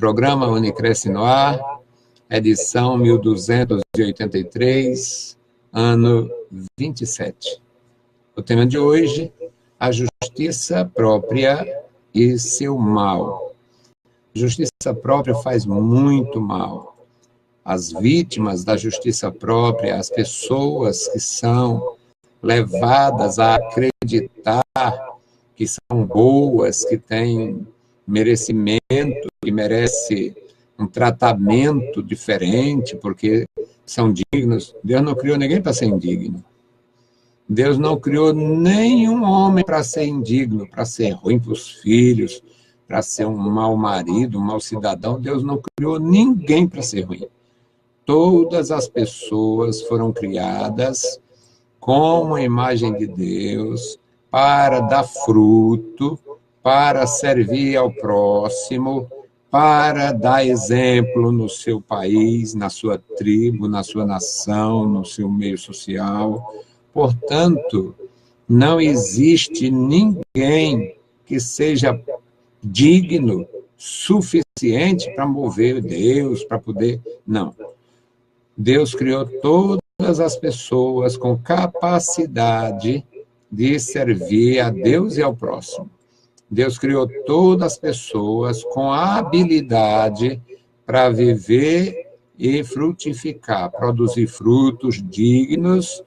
programa Unicresce no Ar, edição 1283, ano 27. O tema de hoje, a justiça própria e seu mal. Justiça própria faz muito mal. As vítimas da justiça própria, as pessoas que são levadas a acreditar que são boas, que têm merecimento, que merecem um tratamento diferente, porque são dignos. Deus não criou ninguém para ser indigno. Deus não criou nenhum homem para ser indigno, para ser ruim para os filhos, para ser um mau marido, um mau cidadão. Deus não criou ninguém para ser ruim. Todas as pessoas foram criadas como a imagem de Deus, para dar fruto, para servir ao próximo, para dar exemplo no seu país, na sua tribo, na sua nação, no seu meio social. Portanto, não existe ninguém que seja digno, suficiente para mover Deus, para poder... Não. Deus criou todas as pessoas com capacidade de servir a Deus e ao próximo. Deus criou todas as pessoas com a habilidade para viver e frutificar, produzir frutos dignos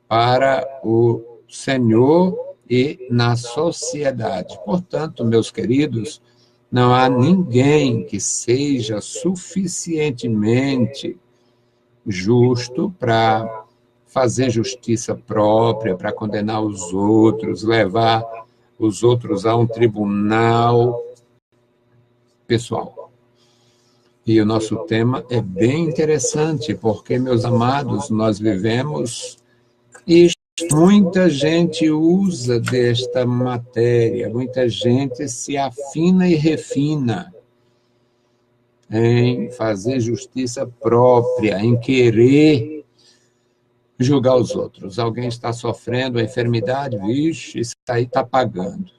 para o Senhor e na sociedade. Portanto, meus queridos, não há ninguém que seja suficientemente justo para fazer justiça própria, para condenar os outros, levar os outros a um tribunal pessoal. E o nosso tema é bem interessante, porque, meus amados, nós vivemos e muita gente usa desta matéria, muita gente se afina e refina em fazer justiça própria, em querer julgar os outros. Alguém está sofrendo uma enfermidade, vixe, isso aí está pagando.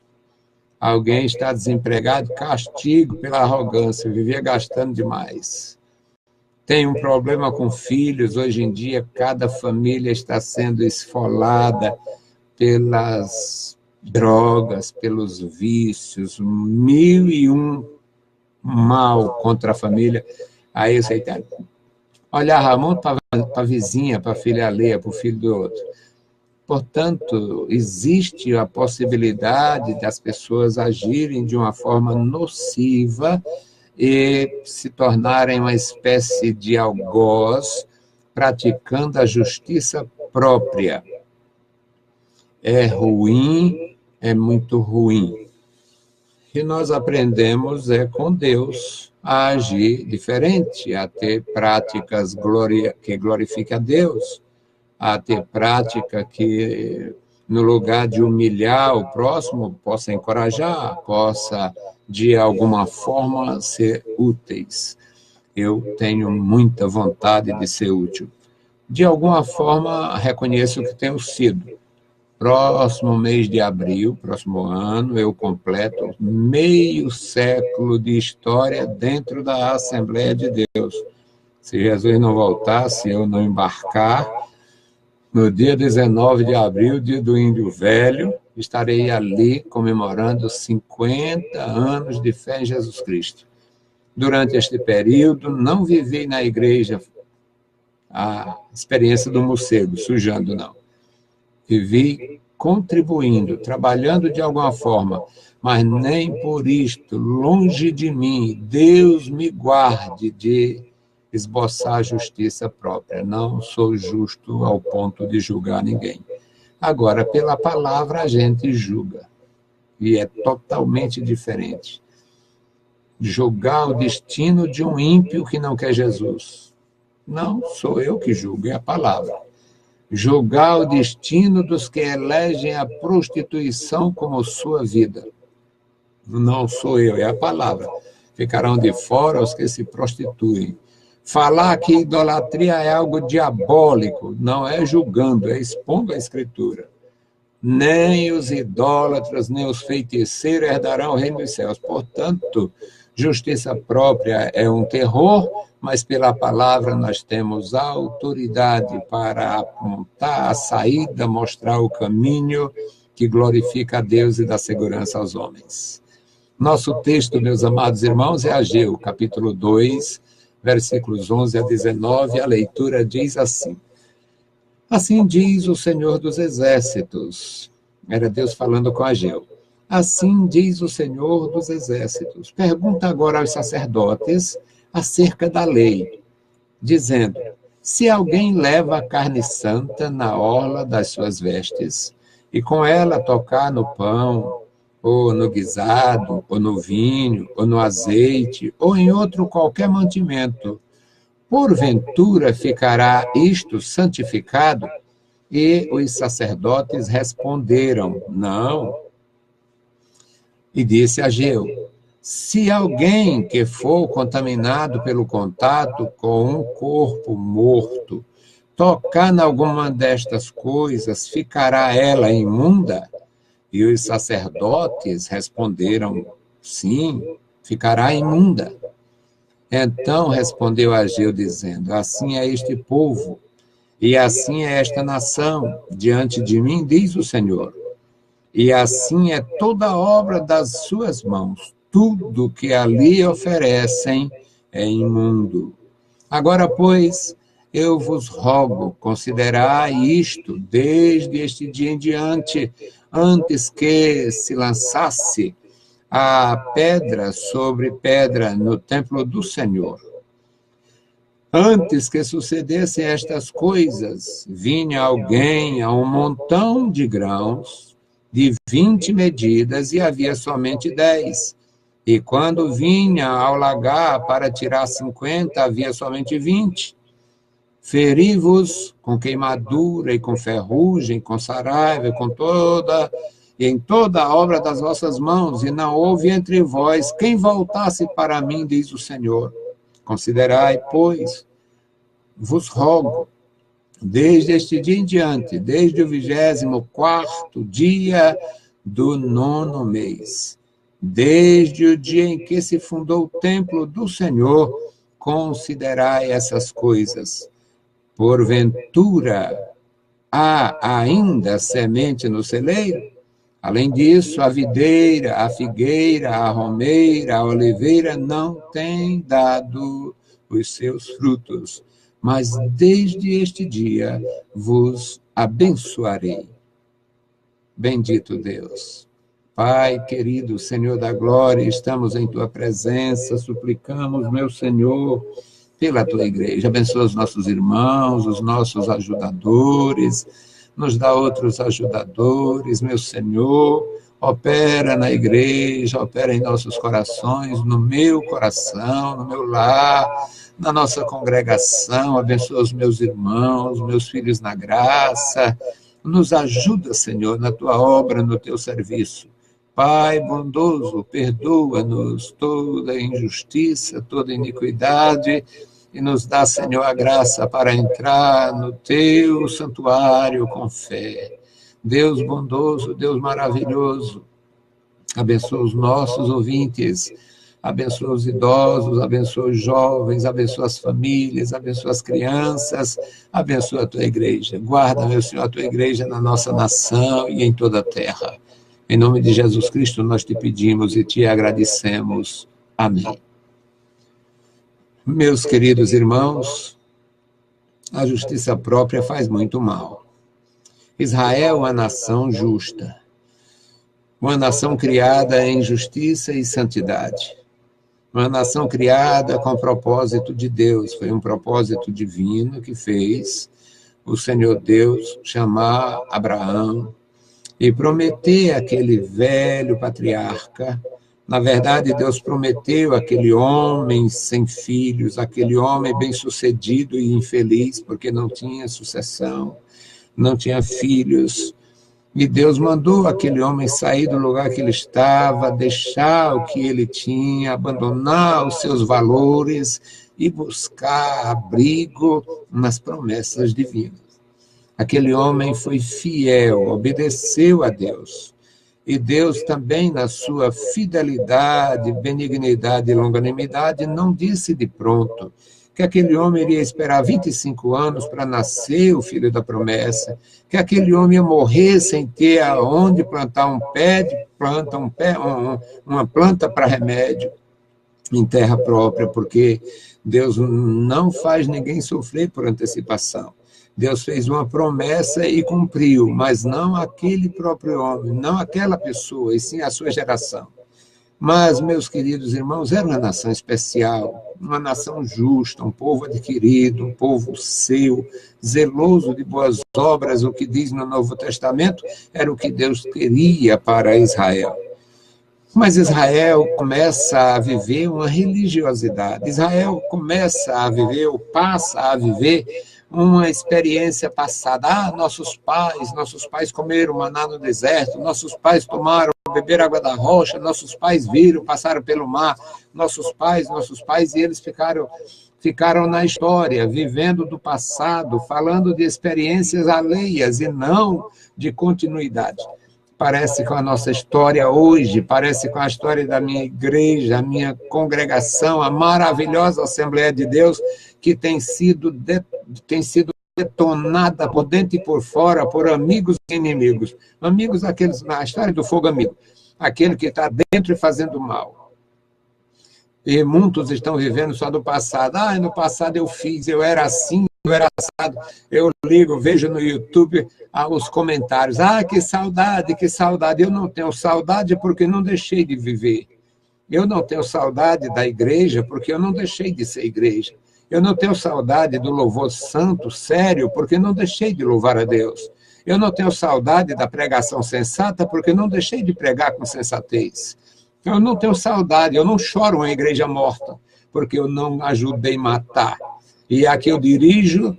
Alguém está desempregado, castigo pela arrogância, vivia gastando demais. Tem um problema com filhos, hoje em dia cada família está sendo esfolada pelas drogas, pelos vícios, 1001 mal contra a família. Aí você está... olhava muito para a vizinha, para a filha alheia, para o filho do outro. Portanto, existe a possibilidade das pessoas agirem de uma forma nociva e se tornarem uma espécie de algoz, praticando a justiça própria. É ruim, é muito ruim. E nós aprendemos com Deus a agir diferente, a ter práticas que glorifiquem a Deus, a ter prática que, no lugar de humilhar o próximo, possa encorajar, possa, de alguma forma, ser úteis. Eu tenho muita vontade de ser útil. De alguma forma, reconheço que tenho sido. Próximo mês de abril, próximo ano, eu completo meio século de história dentro da Assembleia de Deus. Se Jesus não voltar, se eu não embarcar, no dia 19 de abril, dia do Índio Velho, estarei ali comemorando 50 anos de fé em Jesus Cristo. Durante este período, não vivi na igreja a experiência do morcego, sujando, não. Vivi contribuindo, trabalhando de alguma forma, mas nem por isto, longe de mim, Deus me guarde de esboçar a justiça própria. Não sou justo ao ponto de julgar ninguém. Agora, pela palavra a gente julga, e é totalmente diferente. Julgar o destino de um ímpio que não quer Jesus. Não sou eu que julgo, é a palavra. Julgar o destino dos que elegem a prostituição como sua vida. Não sou eu, é a palavra. Ficarão de fora os que se prostituem. Falar que idolatria é algo diabólico, não é julgando, é expondo a Escritura. Nem os idólatras, nem os feiticeiros herdarão o reino dos céus. Portanto, Justiça própria é um terror, mas pela palavra nós temos autoridade para apontar a saída, mostrar o caminho que glorifica a Deus e dá segurança aos homens. Nosso texto, meus amados irmãos, é Ageu, capítulo 2, versículos 11 a 19, a leitura diz assim: Assim diz o Senhor dos Exércitos. Era Deus falando com Ageu. Assim diz o Senhor dos Exércitos. Pergunta agora aos sacerdotes acerca da lei, dizendo: se alguém leva a carne santa na orla das suas vestes, e com ela tocar no pão, ou no guisado, ou no vinho, ou no azeite, ou em outro qualquer mantimento, porventura ficará isto santificado? E os sacerdotes responderam: não. E disse Ageu: se alguém que for contaminado pelo contato com um corpo morto tocar em alguma destas coisas, ficará ela imunda? E os sacerdotes responderam: sim, ficará imunda. Então respondeu Ageu, dizendo: assim é este povo, e assim é esta nação, diante de mim, diz o Senhor. E assim é toda a obra das suas mãos. Tudo que ali oferecem é imundo. Agora, pois, eu vos rogo, considerai isto desde este dia em diante, antes que se lançasse a pedra sobre pedra no templo do Senhor. Antes que sucedessem estas coisas, vinha alguém a um montão de grãos, de 20 medidas, e havia somente 10. E quando vinha ao lagar para tirar 50, havia somente 20. Feri-vos com queimadura e com ferrugem, com saraiva, e em toda a obra das vossas mãos, e não houve entre vós quem voltasse para mim, diz o Senhor. Considerai, pois, vos rogo, desde este dia em diante, desde o 24º dia do 9º mês, desde o dia em que se fundou o templo do Senhor, considerai essas coisas. Porventura, há ainda semente no celeiro? Além disso, a videira, a figueira, a romeira, a oliveira não têm dado os seus frutos. Mas desde este dia vos abençoarei. Bendito Deus. Pai querido, Senhor da glória, estamos em tua presença, suplicamos, meu Senhor, pela tua igreja. Abençoa os nossos irmãos, os nossos ajudadores, nos dá outros ajudadores, meu Senhor. Opera na igreja, opera em nossos corações, no meu coração, no meu lar, na nossa congregação. Abençoa os meus irmãos, meus filhos na graça. Nos ajuda, Senhor, na tua obra, no teu serviço. Pai bondoso, perdoa-nos toda injustiça, toda iniquidade, e nos dá, Senhor, a graça para entrar no teu santuário com fé. Deus bondoso, Deus maravilhoso, abençoa os nossos ouvintes, abençoa os idosos, abençoa os jovens, abençoa as famílias, abençoa as crianças, abençoa a tua igreja. Guarda, meu Senhor, a tua igreja na nossa nação e em toda a terra. Em nome de Jesus Cristo nós te pedimos e te agradecemos. Amém. Meus queridos irmãos, a justiça própria faz muito mal. Israel é uma nação justa, uma nação criada em justiça e santidade, uma nação criada com o propósito de Deus. Foi um propósito divino que fez o Senhor Deus chamar Abraão e prometer àquele velho patriarca. Na verdade, Deus prometeu àquele homem sem filhos, aquele homem bem-sucedido e infeliz, porque não tinha sucessão, não tinha filhos. E Deus mandou aquele homem sair do lugar que ele estava, deixar o que ele tinha, abandonar os seus valores e buscar abrigo nas promessas divinas. Aquele homem foi fiel, obedeceu a Deus. E Deus também, na sua fidelidade, benignidade e longanimidade, não disse de pronto que aquele homem iria esperar 25 anos para nascer o filho da promessa, que aquele homem ia morrer sem ter aonde plantar um pé de planta, uma planta para remédio em terra própria, porque Deus não faz ninguém sofrer por antecipação. Deus fez uma promessa e cumpriu, mas não aquele próprio homem, não aquela pessoa, e sim a sua geração. Mas, meus queridos irmãos, era uma nação especial, uma nação justa, um povo adquirido, um povo seu, zeloso de boas obras. O que diz no Novo Testamento era o que Deus queria para Israel. Mas Israel começa a viver uma religiosidade. Israel começa a viver, ou passa a viver, uma experiência passada. Nossos pais comeram maná no deserto, nossos pais beberam água da rocha, nossos pais viram, passaram pelo mar, nossos pais, e eles ficaram na história, vivendo do passado, falando de experiências alheias e não de continuidade. Parece com a nossa história hoje, parece com a história da minha igreja, a minha congregação, a maravilhosa Assembleia de Deus, que tem sido detonada por dentro e por fora por amigos e inimigos. Amigos, aqueles na história do fogo amigo, aquele que está dentro e fazendo mal. E muitos estão vivendo só do passado. No passado eu fiz, eu era assim, eu era assado. Eu ligo, vejo no YouTube os comentários. Que saudade, que saudade. Eu não tenho saudade porque não deixei de viver. Eu não tenho saudade da igreja porque eu não deixei de ser igreja. Eu não tenho saudade do louvor santo, sério, porque não deixei de louvar a Deus. Eu não tenho saudade da pregação sensata porque não deixei de pregar com sensatez. Eu não tenho saudade, eu não choro uma igreja morta, porque eu não ajudei a matar. E a que eu dirijo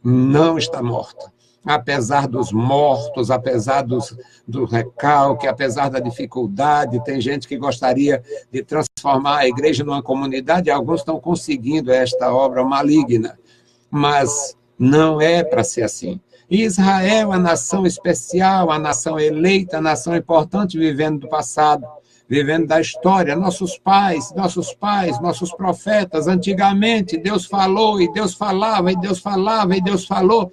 não está morta. Apesar dos mortos, apesar do recalque, apesar da dificuldade, tem gente que gostaria de transformar a igreja numa comunidade, e alguns estão conseguindo esta obra maligna, mas não é para ser assim. E Israel, a nação especial, a nação eleita, a nação importante, vivendo do passado, vivendo da história, nossos pais, nossos profetas, antigamente Deus falou, e Deus falava, e Deus falava, e Deus falou.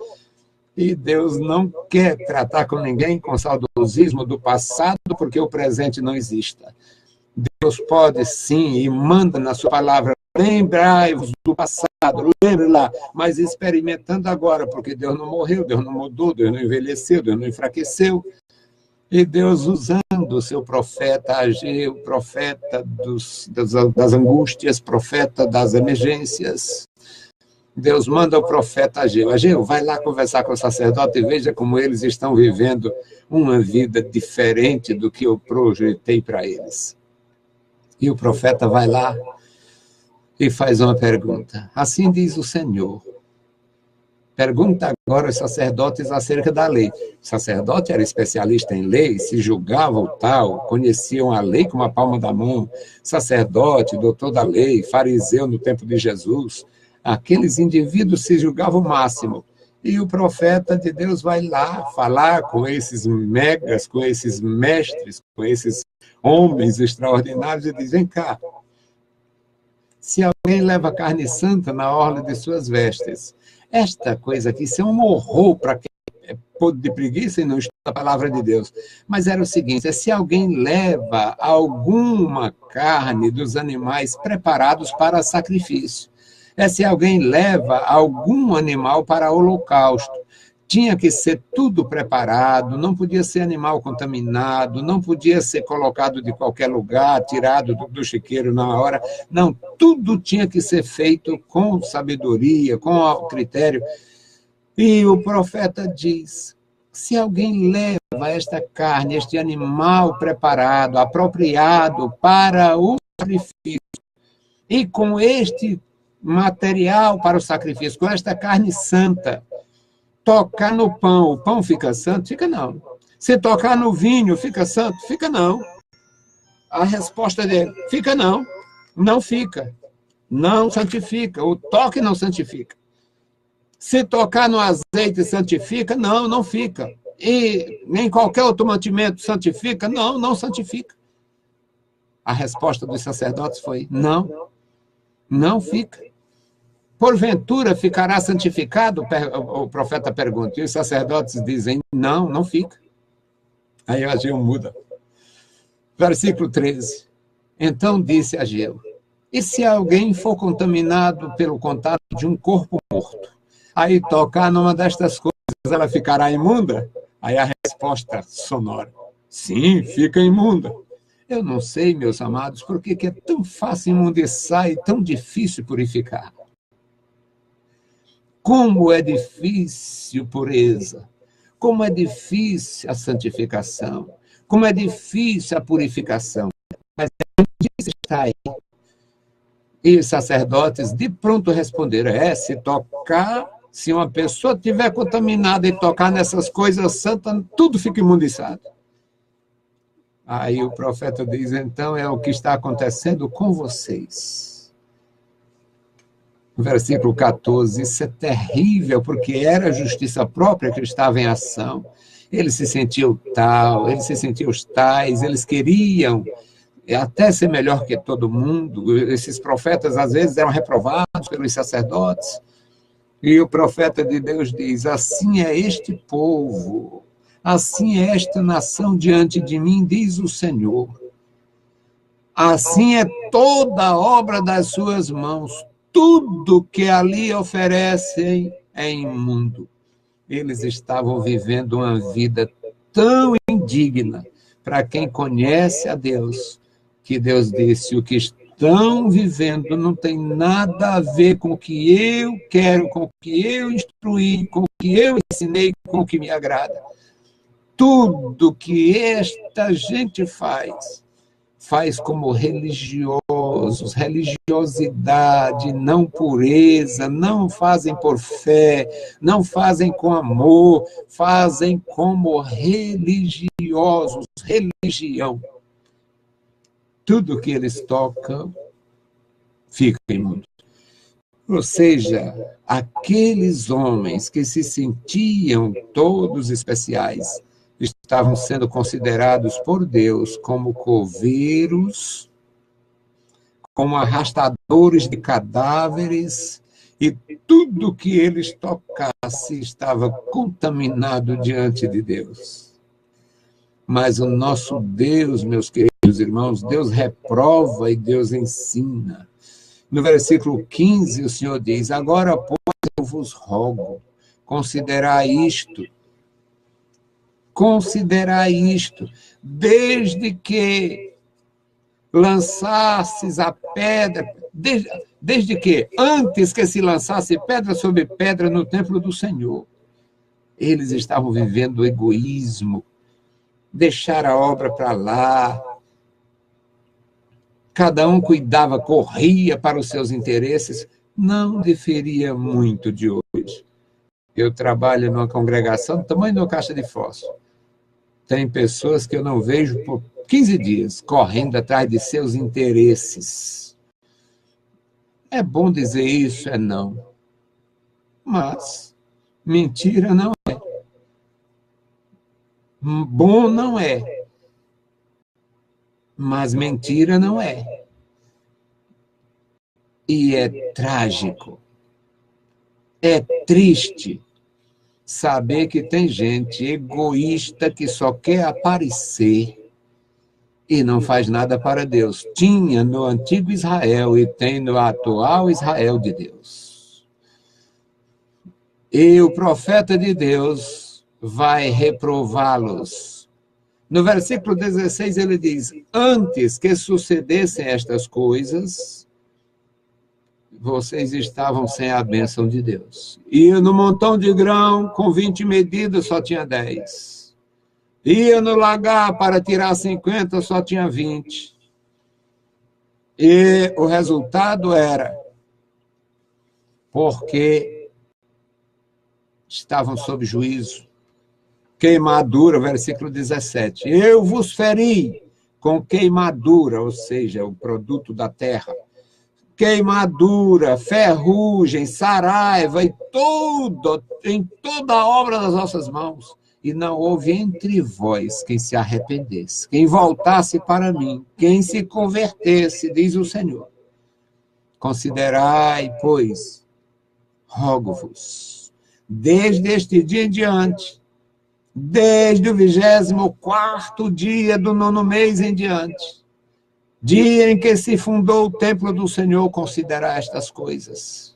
E Deus não quer tratar com ninguém com saudosismo do passado, porque o presente não exista. Deus pode sim, e manda na sua palavra, lembrai-vos do passado, lembre lá, mas experimentando agora, porque Deus não morreu, Deus não mudou, Deus não envelheceu, Deus não enfraqueceu. E Deus usando o seu profeta Ageu, profeta das angústias, profeta das emergências. Deus manda o profeta Ageu. Ageu, vai lá conversar com o sacerdote e veja como eles estão vivendo uma vida diferente do que eu projetei para eles. E o profeta vai lá e faz uma pergunta. Assim diz o Senhor. Pergunta agora aos sacerdotes acerca da lei. O sacerdote era especialista em lei, se julgava o tal, conheciam a lei como a palma da mão. Sacerdote, doutor da lei, fariseu no tempo de Jesus. Aqueles indivíduos se julgavam o máximo. E o profeta de Deus vai lá falar com esses megas, com esses mestres, com esses homens extraordinários e diz, vem cá, se alguém leva carne santa na orla de suas vestes, esta coisa aqui, isso é um horror para quem é podre de preguiça e não estuda a palavra de Deus. Mas era o seguinte, se alguém leva alguma carne dos animais preparados para sacrifício, se alguém leva algum animal para holocausto, tinha que ser tudo preparado, não podia ser animal contaminado, não podia ser colocado de qualquer lugar, tirado do chiqueiro na hora. Não, tudo tinha que ser feito com sabedoria, com critério. E o profeta diz, se alguém leva esta carne, este animal preparado, apropriado para o sacrifício, e com este material para o sacrifício, com esta carne santa, tocar no pão, o pão fica santo? Fica não. Se tocar no vinho, fica santo? Fica não. A resposta dele, fica não. Não fica. Não santifica. O toque não santifica. Se tocar no azeite, santifica? Não, não fica. E nem qualquer outro mantimento santifica? Não, não santifica. A resposta dos sacerdotes foi: não, não fica. Porventura ficará santificado? O profeta pergunta. E os sacerdotes dizem: não, não fica. Aí Ageu muda. Versículo 13. Então disse Ageu: e se alguém for contaminado pelo contato de um corpo morto, aí tocar numa destas coisas, ela ficará imunda? Aí a resposta sonora: sim, fica imunda. Eu não sei, meus amados, por que é tão fácil imundiçar e tão difícil purificar. Como é difícil pureza, como é difícil a santificação, como é difícil a purificação. Mas a justiça está aí. E os sacerdotes de pronto responderam: se tocar, se uma pessoa estiver contaminada e tocar nessas coisas santas, tudo fica imundiçado. Aí o profeta diz: então é o que está acontecendo com vocês. Versículo 14, isso é terrível, porque era a justiça própria que estava em ação. Eles se sentiam tais, eles queriam até ser melhor que todo mundo. Esses profetas, às vezes, eram reprovados pelos sacerdotes. E o profeta de Deus diz: assim é este povo, assim é esta nação diante de mim, diz o Senhor. Assim é toda a obra das suas mãos, tudo que ali oferecem é imundo. Eles estavam vivendo uma vida tão indigna para quem conhece a Deus, que Deus disse: o que estão vivendo não tem nada a ver com o que eu quero, com o que eu instruí, com o que eu ensinei, com o que me agrada. Tudo que esta gente faz como religiosos, religiosidade, não pureza, não fazem por fé, não fazem com amor, fazem como religiosos, religião. Tudo que eles tocam fica imundo. Ou seja, aqueles homens que se sentiam todos especiais estavam sendo considerados por Deus como coveiros, como arrastadores de cadáveres, e tudo que eles tocassem estava contaminado diante de Deus. Mas o nosso Deus, meus queridos irmãos, Deus reprova e Deus ensina. No versículo 15, o Senhor diz: agora, pois, eu vos rogo, considerai isto, desde que lançasses a pedra, desde que, antes que se lançasse pedra sobre pedra no templo do Senhor, eles estavam vivendo o egoísmo, deixar a obra para lá, cada um cuidava, corria para os seus interesses, não diferia muito de hoje. Eu trabalho numa congregação do tamanho de uma caixa de fósforo. Tem pessoas que eu não vejo por 15 dias correndo atrás de seus interesses. É bom dizer isso? É não. Mas mentira não é. Bom não é. Mas mentira não é. E é trágico. É triste saber que tem gente egoísta que só quer aparecer e não faz nada para Deus. Tinha no antigo Israel e tem no atual Israel de Deus. E o profeta de Deus vai reprová-los. No versículo 16 ele diz: antes que sucedessem estas coisas, vocês estavam sem a bênção de Deus. Ia no montão de grão, com 20 medidas, só tinha 10. Ia no lagar para tirar 50, só tinha 20. E o resultado era, porque estavam sob juízo, queimadura, versículo 17. Eu vos feri com queimadura, ou seja, o produto da terra, queimadura, ferrugem, saraiva, em toda a obra das nossas mãos. e não houve entre vós quem se arrependesse, quem voltasse para mim, quem se convertesse, diz o Senhor. Considerai, pois, rogo-vos, desde este dia em diante, desde o 24º dia do 9º mês em diante, dia em que se fundou o templo do Senhor, considerai estas coisas.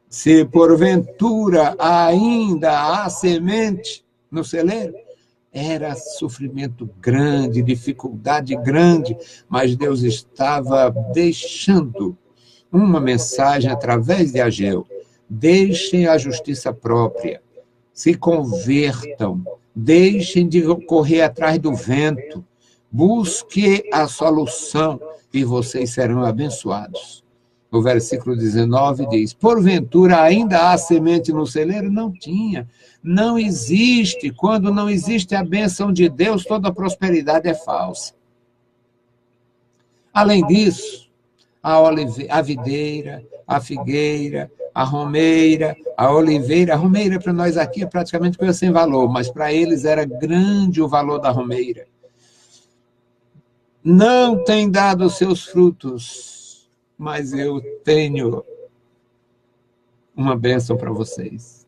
Se porventura ainda há semente no celeiro, era sofrimento grande, dificuldade grande, mas Deus estava deixando uma mensagem através de Ageu. Deixem a justiça própria, se convertam, deixem de correr atrás do vento, busque a solução e vocês serão abençoados. O versículo 19 diz, porventura ainda há semente no celeiro? Não tinha, não existe. Quando não existe a bênção de Deus, toda prosperidade é falsa. Além disso, a videira, a figueira, a romeira, a oliveira. A romeira para nós aqui é praticamente coisa sem valor, mas para eles era grande o valor da romeira. Não tem dado seus frutos, mas eu tenho uma bênção para vocês.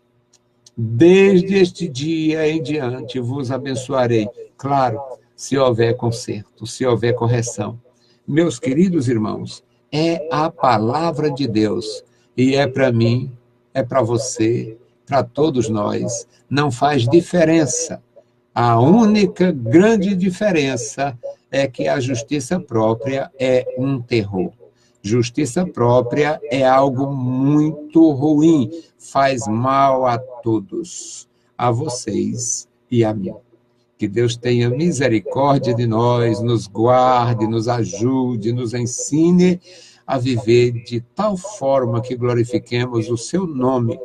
Desde este dia em diante vos abençoarei. Claro, se houver conserto, se houver correção. Meus queridos irmãos, é a palavra de Deus. E é para mim, é para você, para todos nós. Não faz diferença. A única grande diferença é que a justiça própria é um terror. Justiça própria é algo muito ruim, faz mal a todos, a vocês e a mim. Que Deus tenha misericórdia de nós, nos guarde, nos ajude, nos ensine a viver de tal forma que glorifiquemos o seu nome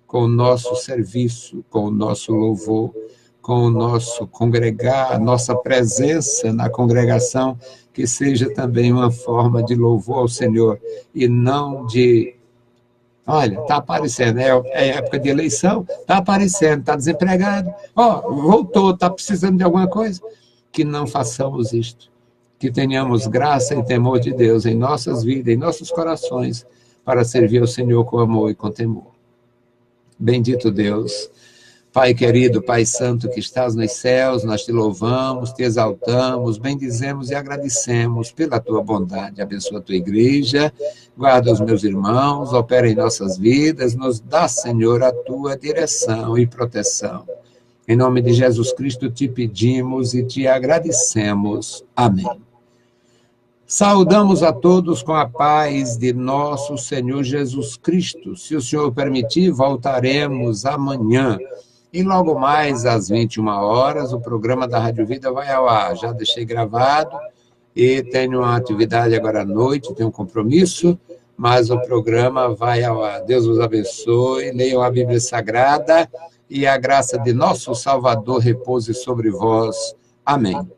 com o nosso serviço, com o nosso louvor, com o nosso congregar, a nossa presença na congregação, que seja também uma forma de louvor ao Senhor e não de, olha, está aparecendo, é época de eleição, está aparecendo, está desempregado, voltou, está precisando de alguma coisa. Que não façamos isto, que tenhamos graça e temor de Deus em nossas vidas, em nossos corações, para servir ao Senhor com amor e com temor. Bendito Deus. Pai querido, Pai santo que estás nos céus, nós te louvamos, te exaltamos, bendizemos e agradecemos pela tua bondade. Abençoa a tua igreja, guarda os meus irmãos, opera em nossas vidas, nos dá, Senhor, a tua direção e proteção. Em nome de Jesus Cristo te pedimos e te agradecemos. Amém. Saudamos a todos com a paz de nosso Senhor Jesus Cristo. Se o Senhor permitir, voltaremos amanhã. E logo mais, às 21 horas, o programa da Rádio Vida vai ao ar. Já deixei gravado e tenho uma atividade agora à noite, tenho um compromisso, mas o programa vai ao ar. Deus os abençoe, leiam a Bíblia Sagrada e a graça de nosso Salvador repouse sobre vós. Amém.